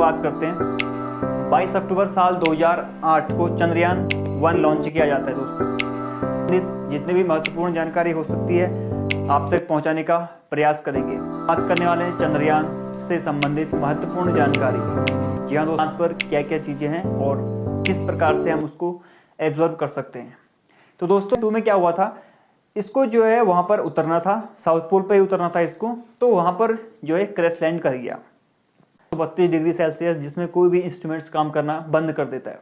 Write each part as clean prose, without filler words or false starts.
बात करते हैं। 22 अक्टूबर साल 2008 को चंद्रयान 1 लॉन्च किया जाता है दोस्तों। जितनी भी महत्वपूर्ण जानकारी हो सकती है आप तक पहुंचाने का प्रयास करेंगे। बात करने वाले हैं चंद्रयान से संबंधित महत्वपूर्ण जानकारी। जी हाँ दोस्तों, चांद पर क्या क्या चीज़ें हैं और किस प्रकार से हम उसको एब्जॉर्ब कर सकते हैं। तो दोस्तों 2 में क्या हुआ था, इसको जो है वहाँ पर उतरना था, साउथ पोल पे ही उतरना था इसको, तो वहाँ पर जो है क्रैश लैंड कर गया। 32 डिग्री सेल्सियस, जिसमें कोई भी इंस्ट्रूमेंट्स काम करना बंद कर देता है।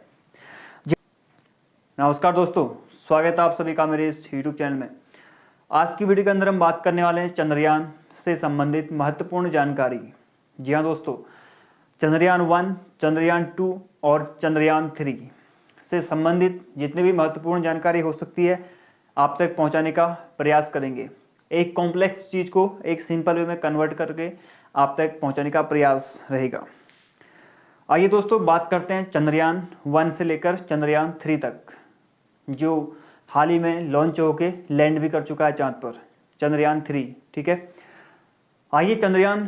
नमस्कार दोस्तों, स्वागत है आप सभी का मेरे इस यूट्यूब चैनल में। आज की वीडियो के अंदर हम बात करने वाले हैं चंद्रयान से संबंधित महत्वपूर्ण जानकारी। जी हाँ दोस्तों, चंद्रयान 1, चंद्रयान 2 और चंद्रयान 3 से संबंधित जितनी भी महत्वपूर्ण जानकारी हो सकती है आप तक पहुंचाने का प्रयास करेंगे। एक कॉम्प्लेक्स चीज़ को एक सिंपल वे में कन्वर्ट करके आप तक पहुंचाने का प्रयास रहेगा। आइए दोस्तों बात करते हैं चंद्रयान 1 से लेकर चंद्रयान 3 तक, जो हाल ही में लॉन्च होके लैंड भी कर चुका है चांद पर, चंद्रयान 3। ठीक है, आइए चंद्रयान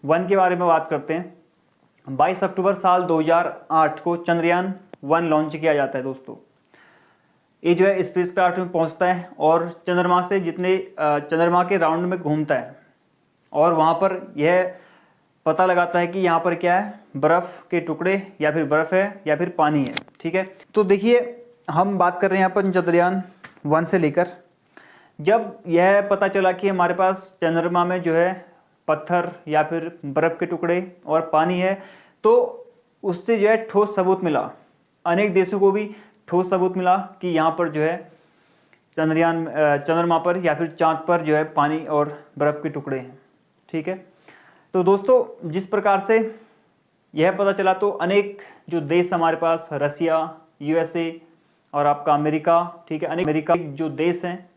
1 के बारे में बात करते हैं। 22 अक्टूबर साल 2008 को चंद्रयान 1 लॉन्च किया जाता है दोस्तों। ये जो है स्पेसक्राफ्ट में पहुंचता है और चंद्रमा से चंद्रमा के राउंड में घूमता है और वहाँ पर यह पता लगाता है कि यहाँ पर क्या है, बर्फ़ के टुकड़े या फिर बर्फ़ है या फिर पानी है। ठीक है, तो देखिए हम बात कर रहे हैं यहाँ पर चंद्रयान 1 से लेकर, जब यह पता चला कि हमारे पास चंद्रमा में जो है पत्थर या फिर बर्फ़ के टुकड़े और पानी है, तो उससे जो है ठोस सबूत मिला। अनेक देशों को भी ठोस सबूत मिला कि यहाँ पर जो है चंद्रमा पर या फिर चाँद पर जो है पानी और बर्फ़ के टुकड़े हैं। ठीक है, तो दोस्तों जिस प्रकार से यह पता चला तो अनेक जो देश हमारे पास, रसिया, यूएसए और आपका अमेरिका, ठीक है, अनेक अमेरिका जो देश हैं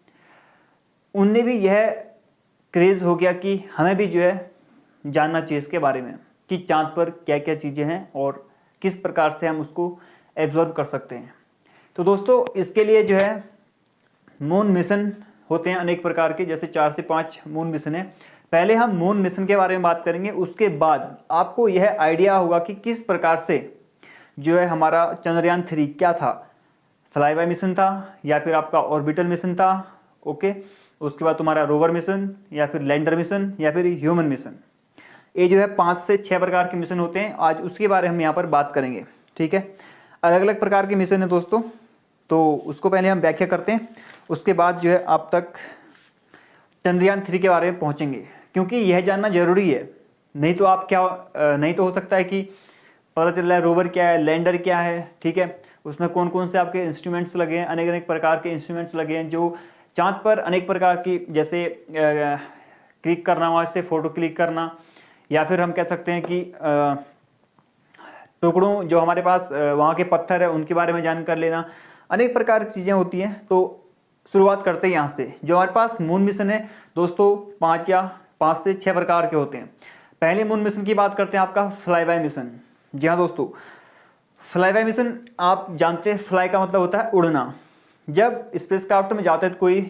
उनने भी यह क्रेज़ हो गया कि हमें भी जो है जानना चाहिए इसके बारे में कि चाँद पर क्या क्या चीज़ें हैं और किस प्रकार से हम उसको एब्जॉर्ब कर सकते हैं। तो दोस्तों इसके लिए जो है मून मिशन होते हैं अनेक प्रकार के, जैसे 4 से 5 मून मिशन है। पहले हम मून मिशन के बारे में बात करेंगे, उसके बाद आपको यह आइडिया होगा कि किस प्रकार से जो है हमारा चंद्रयान 3 क्या था, फ्लाई बाय मिशन था या फिर आपका ऑर्बिटल मिशन था। ओके, उसके बाद तुम्हारा रोवर मिशन या फिर लैंडर मिशन या फिर ह्यूमन मिशन। ये जो है 5 से 6 प्रकार के मिशन होते हैं। आज उसके बारे में हम यहाँ पर बात करेंगे। ठीक है, अलग अलग प्रकार के मिशन है दोस्तों, तो उसको पहले हम व्याख्या करते हैं, उसके बाद जो है आप तक चंद्रयान 3 के बारे में पहुँचेंगे, क्योंकि यह जानना जरूरी है। नहीं तो आप नहीं तो हो सकता है कि पता चल रहा है रोवर क्या है, लैंडर क्या है, ठीक है, उसमें कौन कौन से आपके इंस्ट्रूमेंट्स लगे हैं, अनेक अनेक प्रकार के इंस्ट्रूमेंट्स लगे हैं जो चाँद पर अनेक प्रकार की, जैसे क्लिक करना, वहाँ से फ़ोटो क्लिक करना, या फिर हम कह सकते हैं कि टुकड़ों जो हमारे पास वहाँ के पत्थर है उनके बारे में जानकारी लेना, अनेक प्रकार की चीज़ें होती हैं। तो शुरुआत करते हैं यहाँ से। जो हमारे पास मून मिशन है दोस्तों 5 से 6 प्रकार के होते हैं। पहले मून मिशन की बात करते हैं, आपका फ्लाई बाय मिशन। जी हाँ दोस्तों, फ्लाई बाय मिशन आप जानते हैं, फ्लाई का मतलब होता है उड़ना। जब स्पेसक्राफ्ट में जाता है कोई,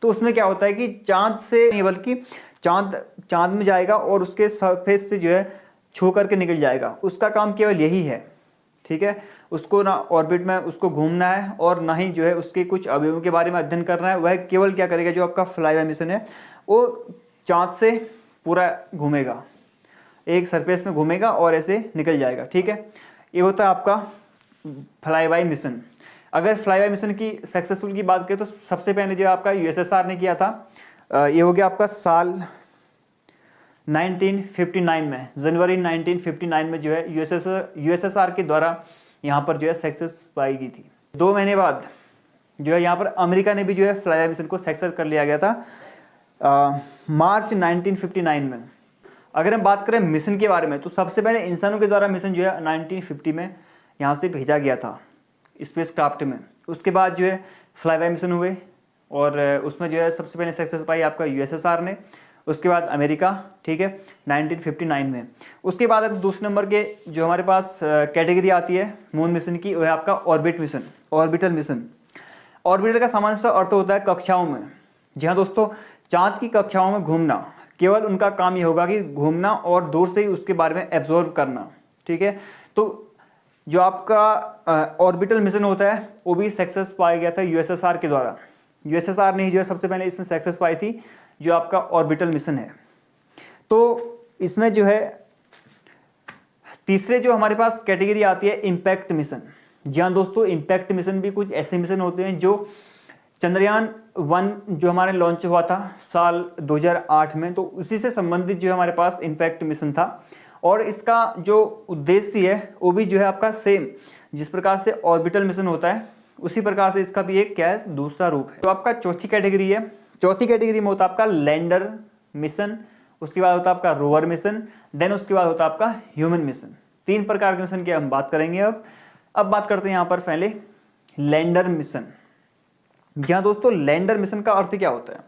तो उसमें क्या होता है कि चाँद से नहीं बल्कि चाँद में जाएगा और उसके सरफेस से जो है छू करके निकल जाएगा। उसका काम केवल यही है। ठीक है, उसको ना ऑर्बिट में उसको घूमना है और ना ही जो है उसके कुछ अवयवों के बारे में अध्ययन करना है। वह केवल क्या करेगा, जो आपका फ्लाई बाय मिशन है वो चाँद से पूरा घूमेगा, एक सरफेस में घूमेगा और ऐसे निकल जाएगा। ठीक है, ये होता है आपका फ्लाई बाय मिशन। अगर फ्लाई बाय मिशन की सक्सेसफुल की बात करें तो सबसे पहले जो आपका यूएसएसआर ने किया था, ये हो गया आपका साल 1959 में, जनवरी 1959 में जो है यूएसएसआर के द्वारा यहाँ पर जो है सक्सेस पाई गई थी। 2 महीने बाद जो है यहाँ पर अमेरिका ने भी जो है फ्लाई बाय मिशन को सक्सेस कर लिया गया था मार्च 1959 में। अगर हम बात करें मिशन के बारे में तो सबसे पहले इंसानों के द्वारा मिशन जो है 1950 में यहाँ से भेजा गया था स्पेस क्राफ्ट में। उसके बाद जो है फ्लाई बाय मिशन हुए और उसमें जो है सबसे पहले सक्सेस पाई आपका यूएसएसआर ने, उसके बाद अमेरिका। ठीक है, 1959 में। उसके बाद अब दूसरे नंबर के जो हमारे पास कैटेगरी आती है मून मिशन की, वो है आपका ऑर्बिटल मिशन। ऑर्बिटल का सामान्य सा अर्थ होता है कक्षाओं में। जी हाँ दोस्तों, चाँद की कक्षाओं में घूमना। केवल उनका काम ये होगा कि घूमना और दूर से ही उसके बारे में एब्जॉर्व करना, ठीक है। तो जो आपका ऑर्बिटल मिशन होता है वो भी सक्सेस पाया गया था यूएसएसआर के द्वारा। यूएसएसआर ने ही जो है सबसे पहले इसमें सक्सेस पाई थी, जो आपका ऑर्बिटल मिशन है। तो इसमें जो है तीसरे जो हमारे पास कैटेगरी आती है इम्पैक्ट मिशन। जी हाँ दोस्तों, इम्पैक्ट मिशन भी कुछ ऐसे मिशन होते हैं जो चंद्रयान 1 जो हमारे लॉन्च हुआ था साल 2008 में, तो उसी से संबंधित जो हमारे पास इम्पैक्ट मिशन था। और इसका जो उद्देश्य है वो भी जो है आपका सेम, जिस प्रकार से ऑर्बिटल मिशन होता है उसी प्रकार से इसका भी एक क्या है, दूसरा रूप है। तो आपका चौथी कैटेगरी है, चौथी कैटेगरी में होता है आपका लैंडर मिशन, उसके बाद होता है आपका रोवर मिशन, देन उसके बाद होता है आपका ह्यूमन मिशन। 3 प्रकार के मिशन की हम बात करेंगे। अब बात करते हैं यहाँ पर पहले लैंडर मिशन। जहाँ दोस्तों लैंडर मिशन का अर्थ क्या होता है,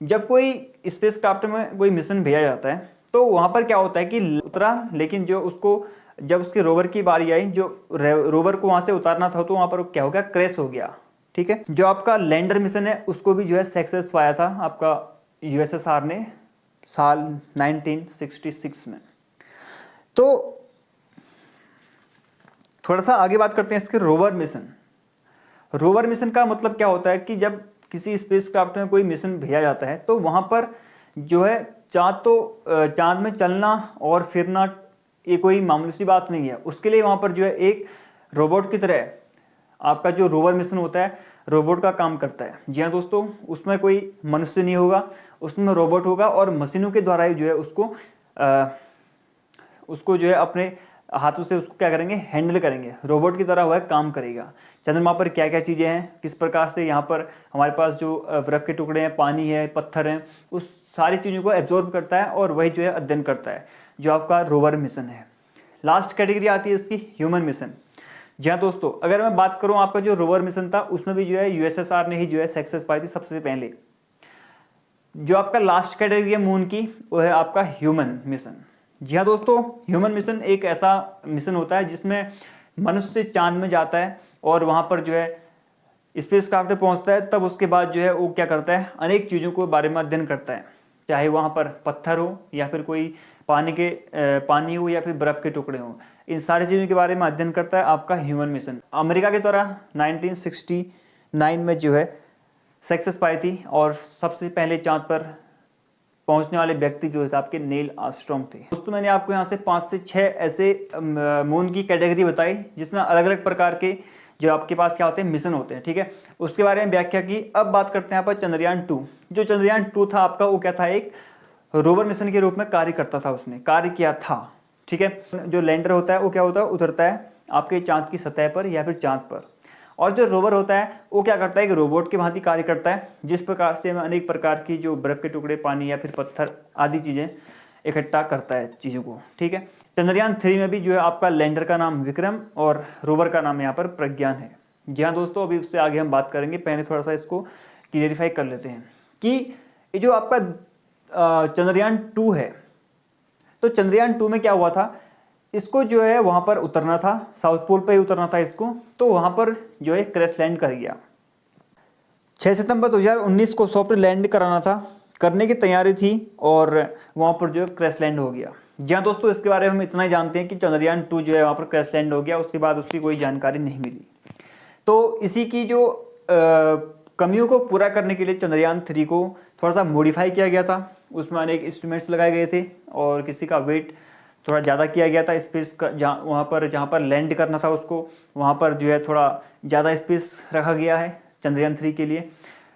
जब कोई स्पेस क्राफ्ट में कोई मिशन भेजा जाता है तो वहाँ पर क्या होता है कि उतरा, लेकिन जो उसको जब उसके रोवर की बारी आई, जो रोवर को वहाँ से उतारना था तो वहाँ पर क्या हो गया, क्रैश हो गया, ठीक है। जो आपका लैंडर मिशन है उसको भी जो है सक्सेस पाया था आपका यूएसएसआर ने साल 1966 में। तो थोड़ा सा आगे बात करते हैं इसके रोवर मिशन। रोवर मिशन का मतलब क्या होता है कि जब किसी स्पेस क्राफ्ट में कोई मिशन भेजा जाता है तो वहाँ पर जो है चांद में चलना और फिरना ये कोई मामूली सी बात नहीं है। उसके लिए वहाँ पर जो है एक रोबोट की तरह आपका जो रोवर मिशन होता है रोबोट का काम करता है। जी हाँ दोस्तों, उसमें कोई मनुष्य नहीं होगा, उसमें रोबोट होगा और मशीनों के द्वारा ही जो है उसको जो है अपने हाथों से उसको क्या करेंगे, हैंडल करेंगे, रोबोट की तरह वह काम करेगा। चंद्रमा पर क्या क्या चीज़ें हैं, किस प्रकार से यहाँ पर हमारे पास जो बर्फ के टुकड़े हैं, पानी है, पत्थर हैं, उस सारी चीज़ों को एब्जॉर्ब करता है और वही जो है अध्ययन करता है, जो आपका रोवर मिशन है। लास्ट कैटेगरी आती है इसकी ह्यूमन मिशन। जी हाँ दोस्तों, अगर मैं बात करूँ आपका जो रोवर मिशन था उसमें भी जो है यूएसएसआर ने ही जो है सक्सेस पाई थी सबसे पहले। जो आपका लास्ट कैटेगरी है मून की वो है आपका ह्यूमन मिशन। जी हाँ दोस्तों, ह्यूमन मिशन एक ऐसा मिशन होता है जिसमें मनुष्य चांद में जाता है और वहाँ पर जो है स्पेस क्राफ्ट पे पहुँचता है। तब उसके बाद जो है वो क्या करता है, अनेक चीज़ों को बारे में अध्ययन करता है, चाहे वहाँ पर पत्थर हो या फिर कोई पानी हो या फिर बर्फ के टुकड़े हों, इन सारी चीज़ों के बारे में अध्ययन करता है आपका ह्यूमन मिशन। अमेरिका के द्वारा 1969 में जो है सक्सेस पाई थी और सबसे पहले चांद पर पहुंचने वाले व्यक्ति जो थे आपके नील आर्मस्ट्रांग थे। दोस्तों मैंने आपको यहाँ से 5 से 6 ऐसे मून की कैटेगरी बताई जिसमें अलग अलग प्रकार के जो आपके पास क्या होते हैं, मिशन होते हैं, ठीक है, उसके बारे में व्याख्या की। अब बात करते हैं यहाँ पर चंद्रयान 2। जो चंद्रयान 2 था आपका वो क्या था, एक रोवर मिशन के रूप में कार्य करता था, उसने कार्य किया था, ठीक है। जो लैंडर होता है वो क्या होता है, उतरता है आपके चांद की सतह पर या फिर चांद पर, और जो रोवर होता है वो क्या करता है, एक रोबोट के भांति कार्य करता है, जिस प्रकार से हमें अनेक प्रकार की जो बर्फ के टुकड़े, पानी या फिर पत्थर आदि चीज़ें इकट्ठा करता है चीज़ों को, ठीक है। चंद्रयान 3 में भी जो है आपका लैंडर का नाम विक्रम और रोवर का नाम यहाँ पर प्रज्ञान है। जी हाँ दोस्तों, अभी उससे आगे हम बात करेंगे, पहले थोड़ा सा इसको क्लियरिफाई कर लेते हैं कि ये जो आपका चंद्रयान 2 है, तो चंद्रयान 2 में क्या हुआ था, इसको जो है वहाँ पर उतरना था, साउथ पोल पे ही उतरना था इसको, तो वहाँ पर जो है क्रैश लैंड कर गया। 6 सितंबर 2019 को सॉफ्ट लैंड कराना था, करने की तैयारी थी और वहाँ पर जो है क्रैश लैंड हो गया। जी हाँ दोस्तों, इसके बारे में हम इतना ही जानते हैं कि चंद्रयान 2 जो है वहाँ पर क्रैश लैंड हो गया, उसके बाद उसकी कोई जानकारी नहीं मिली। तो इसी की जो कमियों को पूरा करने के लिए चंद्रयान 3 को थोड़ा सा मॉडिफाई किया गया था, उसमें अनेक इंस्ट्रूमेंट्स लगाए गए थे और किसी का वेट थोड़ा ज़्यादा किया गया था स्पेस का, जहाँ पर लैंड करना था उसको, वहाँ पर जो है थोड़ा ज़्यादा स्पेस रखा गया है चंद्रयान 3 के लिए।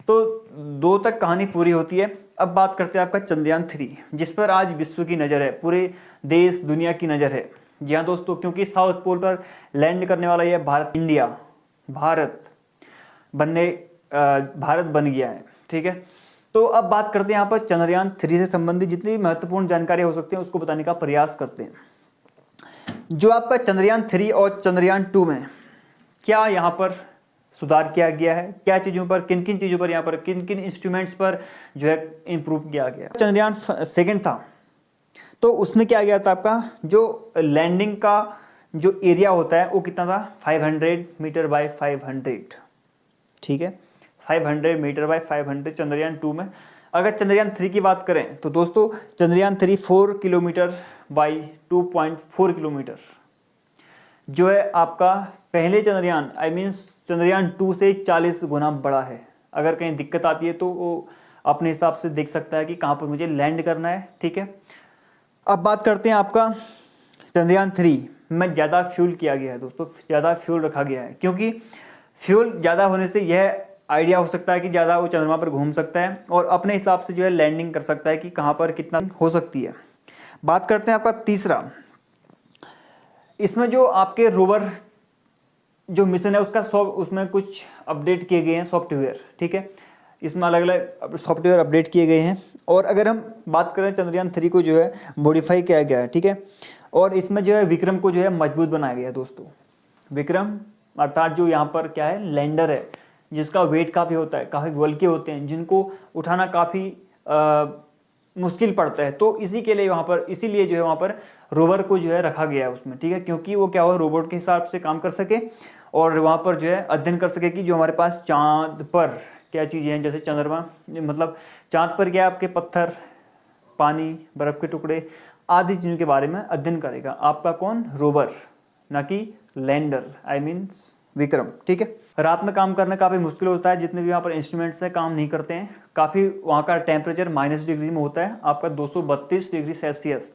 तो 2 तक कहानी पूरी होती है। अब बात करते हैं आपका चंद्रयान 3, जिस पर आज विश्व की नज़र है, पूरे देश दुनिया की नज़र है। जी हाँ दोस्तों, क्योंकि साउथ पोल पर लैंड करने वाला यह भारत बन गया है, ठीक है। तो अब बात करते हैं यहाँ पर चंद्रयान 3 से संबंधित जितनी महत्वपूर्ण जानकारी हो सकती है उसको बताने का प्रयास करते हैं। जो आपका चंद्रयान 3 और चंद्रयान 2 में क्या यहाँ पर सुधार किया गया है, क्या चीज़ों पर, किन किन चीज़ों पर, यहाँ पर किन किन इंस्ट्रूमेंट्स पर जो है इम्प्रूव किया गया। चंद्रयान 2 था तो उसमें क्या गया था, आपका जो लैंडिंग का जो एरिया होता है वो कितना था, 500 मीटर बाय 500, ठीक है, 500 मीटर बाय 500 चंद्रयान 2 में। अगर चंद्रयान 3 की बात करें तो दोस्तों चंद्रयान 3 4 किलोमीटर बाई 2.4 किलोमीटर जो है आपका पहले चंद्रयान मीन्स चंद्रयान 2 से 40 गुना बड़ा है। अगर कहीं दिक्कत आती है तो वो अपने हिसाब से देख सकता है कि कहाँ पर मुझे लैंड करना है, ठीक है। अब बात करते हैं आपका चंद्रयान 3 में ज़्यादा फ्यूल किया गया है दोस्तों, ज़्यादा फ्यूल रखा गया है, क्योंकि फ्यूल ज़्यादा होने से यह आइडिया हो सकता है कि ज़्यादा वो चंद्रमा पर घूम सकता है और अपने हिसाब से जो है लैंडिंग कर सकता है कि कहाँ पर कितना हो सकती है। बात करते हैं आपका तीसरा, इसमें जो आपके रोवर जो मिशन है उसमें कुछ अपडेट किए गए हैं सॉफ्टवेयर, ठीक है। इसमें अलग अलग सॉफ्टवेयर अपडेट किए गए हैं। और अगर हम बात करें चंद्रयान 3 को जो है मॉडिफाई किया गया है, ठीक है। और इसमें जो है विक्रम को जो है मजबूत बनाया गया है दोस्तों। विक्रम अर्थात जो यहाँ पर क्या है लैंडर है, जिसका वेट काफ़ी होता है, काफ़ी बल्कि होते हैं, जिनको उठाना काफ़ी मुश्किल पड़ता है, तो इसी के लिए वहाँ पर इसीलिए जो है वहाँ पर रोवर को जो है रखा गया है उसमें, ठीक है। क्योंकि वो क्या हो रोबोट के हिसाब से काम कर सके और वहाँ पर जो है अध्ययन कर सके कि जो हमारे पास चाँद पर क्या चीज़ें हैं, जैसे चंद्रमा मतलब चाँद पर क्या आपके पत्थर, पानी, बर्फ़ के टुकड़े आदि चीज़ों के बारे में अध्ययन करेगा आपका कौन रोवर, ना कि लैंडर मीन्स विक्रम, ठीक है। रात में काम करना काफ़ी मुश्किल होता है, जितने भी वहाँ पर इंस्ट्रूमेंट्स हैं काम नहीं करते हैं। काफ़ी वहाँ का टेम्परेचर -डिग्री में होता है आपका 232 डिग्री सेल्सियस,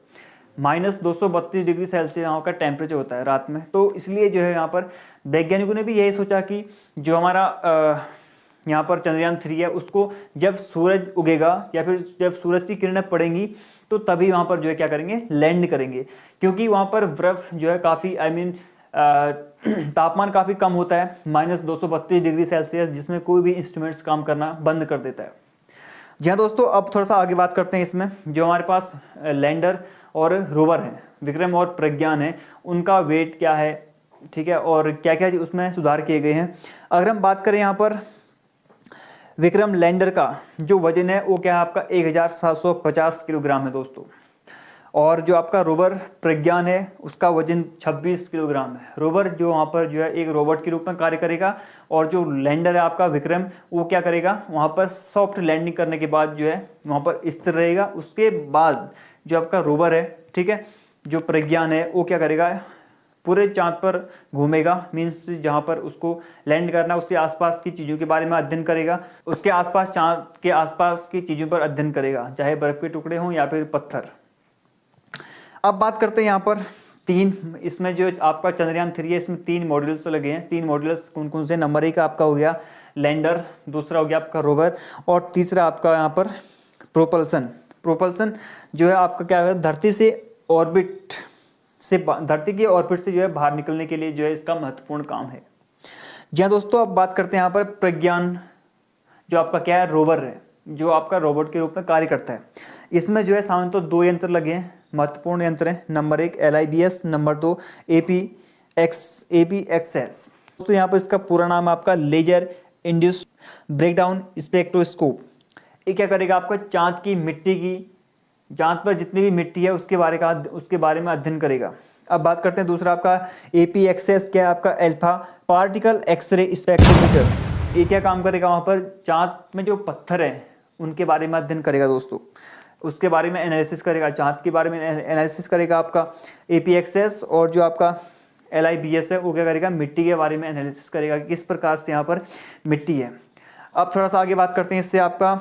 -232 डिग्री सेल्सियस यहाँ का टेम्परेचर होता है रात में। तो इसलिए जो है यहाँ पर वैज्ञानिकों ने भी यही सोचा कि जो हमारा यहाँ पर चंद्रयान 3 है उसको जब सूरज उगेगा या फिर जब सूरज की किरणें पड़ेंगी तो तभी वहाँ पर जो है क्या करेंगे लैंड करेंगे, क्योंकि वहाँ पर बर्फ़ जो है काफ़ी तापमान काफ़ी कम होता है -232 डिग्री सेल्सियस, जिसमें कोई भी इंस्ट्रूमेंट्स काम करना बंद कर देता है। जी हाँ दोस्तों, अब थोड़ा सा आगे बात करते हैं। इसमें जो हमारे पास लैंडर और रोवर हैं, विक्रम और प्रज्ञान है, उनका वेट क्या है, ठीक है, और क्या क्या उसमें सुधार किए गए हैं। अगर हम बात करें यहाँ पर विक्रम लैंडर का जो वजन है वो क्या है आपका 1750 किलोग्राम है दोस्तों। और जो आपका रोवर प्रज्ञान है उसका वजन 26 किलोग्राम है। रोवर जो वहाँ पर जो है एक रोबोट के रूप में कार्य करेगा और जो लैंडर है आपका विक्रम वो क्या करेगा वहाँ पर सॉफ्ट लैंडिंग करने के बाद जो है वहाँ पर स्थिर रहेगा। उसके बाद जो आपका रोवर है, ठीक है, जो प्रज्ञान है वो क्या करेगा पूरे चाँद पर घूमेगा, मीन्स जहाँ पर उसको लैंड करना उसके आसपास की चीज़ों के बारे में अध्ययन करेगा, उसके आसपास चाँद के आसपास की चीज़ों पर अध्ययन करेगा, चाहे बर्फ़ के टुकड़े हों या फिर पत्थर। अब बात करते हैं यहाँ पर इसमें जो आपका चंद्रयान 3 है इसमें 3 मॉड्यूल्स लगे हैं। 3 मॉड्यूल्स कौन कौन से, नंबर 1 आपका हो गया लैंडर, दूसरा हो गया आपका रोवर और तीसरा आपका यहाँ पर प्रोपल्सन जो है आपका क्या है धरती की ऑर्बिट से जो है बाहर निकलने के लिए जो है इसका महत्वपूर्ण काम है। जी हाँ दोस्तों, अब बात करते हैं यहाँ पर प्रज्ञान जो आपका क्या है रोवर है, जो आपका रोबोट के रूप में कार्य करता है। इसमें जो है सामान्यतः 2 यंत्र लगे हैं, महत्वपूर्ण यंत्र हैं। Number 1 LIBS, number 2 APXS। तो यहाँ पर इसका पूरा नाम आपका लेजर इंड्यूस्ड ब्रेकडाउन स्पेक्ट्रोस्कोप। ये क्या करेगा आपका चाँद पर जितनी भी मिट्टी है उसके बारे में अध्ययन करेगा। अब बात करते हैं दूसरा आपका APXS क्या है आपका अल्फा पार्टिकल एक्सरे स्पेक्ट्रोमीटर। ये क्या काम करेगा वहाँ पर चाँद में जो पत्थर हैं उनके बारे में अध्ययन करेगा दोस्तों, उसके बारे में एनालिसिस करेगा, चाँद के बारे में एनालिसिस करेगा आपका APXS। और जो आपका LIBS है वो क्या करेगा मिट्टी के बारे में एनालिसिस करेगा कि किस प्रकार से यहाँ पर मिट्टी है। अब थोड़ा सा आगे बात करते हैं इससे आपका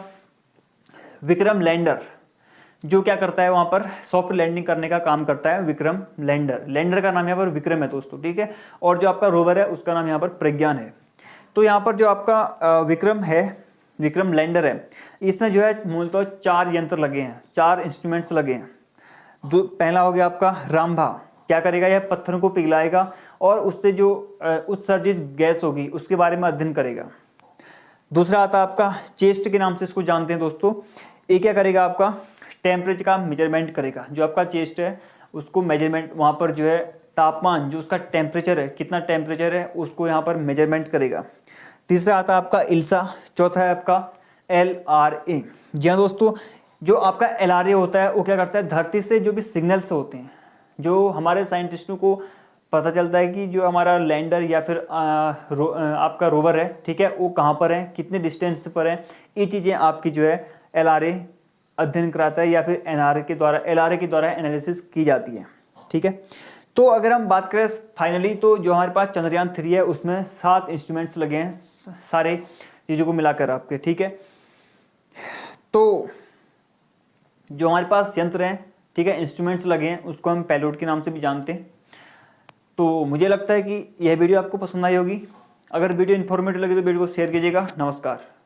विक्रम लैंडर जो क्या करता है वहाँ पर सॉफ्ट लैंडिंग करने का काम करता है। विक्रम लैंडर का नाम यहाँ पर विक्रम है दोस्तों, ठीक है। और जो आपका रोवर है उसका नाम यहाँ पर प्रज्ञान है। तो यहाँ पर जो आपका विक्रम लैंडर है इसमें जो है मूलतः 4 यंत्र लगे हैं, 4 इंस्ट्रूमेंट्स लगे हैं। पहला हो गया आपका रामभा, क्या करेगा यह पत्थरों को पिघलाएगा और उससे जो उत्सर्जित गैस होगी उसके बारे में अध्ययन करेगा। दूसरा आता है आपका चेस्ट के नाम से इसको जानते हैं दोस्तों। ये क्या करेगा आपका टेम्परेचर का मेजरमेंट करेगा, जो आपका चेस्ट है उसको मेजरमेंट वहाँ पर जो है तापमान जो उसका टेम्परेचर है कितना टेम्परेचर है उसको यहाँ पर मेजरमेंट करेगा। तीसरा आता है आपका इल्सा, चौथा है आपका LRA। जी हाँ दोस्तों, जो आपका LRA होता है वो क्या करता है धरती से जो भी सिग्नल्स होते हैं, जो हमारे साइंटिस्टों को पता चलता है कि जो हमारा लैंडर या फिर आपका रोवर है, ठीक है, वो कहाँ पर है, कितने डिस्टेंस पर है, ये चीज़ें आपकी जो है LRA अध्ययन कराता है या फिर LRA के द्वारा एनालिसिस की जाती है। ठीक है, तो अगर हम बात करें फाइनली, तो जो हमारे पास चंद्रयान 3 है उसमें 7 इंस्ट्रूमेंट्स लगे हैं सारे चीज़ों को मिलाकर आपके। ठीक है, तो जो हमारे पास यंत्र हैं, ठीक है, इंस्ट्रूमेंट्स लगे हैं, उसको हम पेलोड के नाम से भी जानते हैं। तो मुझे लगता है कि यह वीडियो आपको पसंद आई होगी। अगर वीडियो इन्फॉर्मेटिव लगे तो वीडियो को शेयर कीजिएगा। नमस्कार।